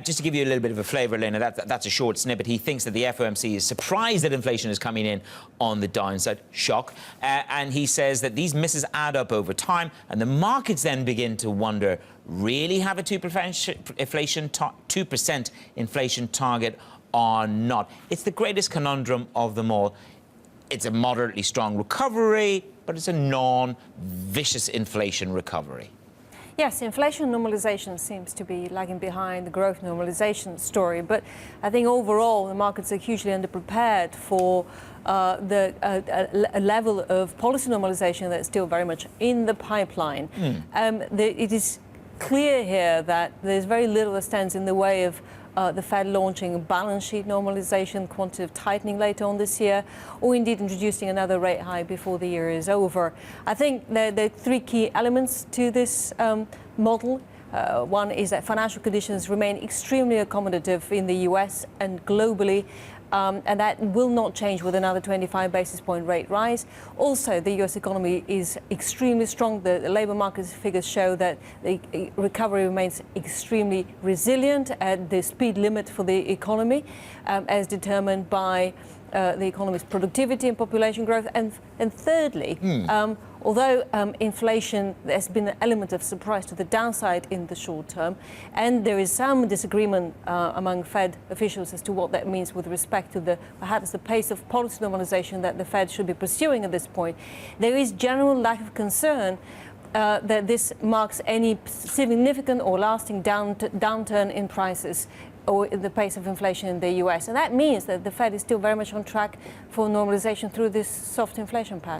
Just to give you a little bit of a flavour, Elena, that's a short snippet. He thinks that the FOMC is surprised that inflation is coming in on the downside. Shock. And he says that these misses add up over time, and the markets then begin to wonder, really have a 2% inflation target or not? It's the greatest conundrum of them all. It's a moderately strong recovery, but it's a non-vicious inflation recovery. Yes, inflation normalization seems to be lagging behind the growth normalization story, but I think overall the markets are hugely underprepared for a level of policy normalization that's still very much in the pipeline. It is clear here that there's very little that stands in the way of the Fed launching a balance sheet normalization, quantitative tightening later on this year, or indeed introducing another rate hike before the year is over. I think there are three key elements to this model. One is that financial conditions remain extremely accommodative in the US and globally, and that will not change with another 25 basis point rate rise. Also, the US economy is extremely strong. The labor market figures show that the recovery remains extremely resilient at the speed limit for the economy, as determined by the economy's productivity and population growth. And thirdly, although inflation, there's been an element of surprise to the downside in the short term, and there is some disagreement among Fed officials as to what that means with respect to perhaps the pace of policy normalization that the Fed should be pursuing at this point, there is general lack of concern that this marks any significant or lasting downturn in prices or in the pace of inflation in the US. And that means that the Fed is still very much on track for normalization through this soft inflation path.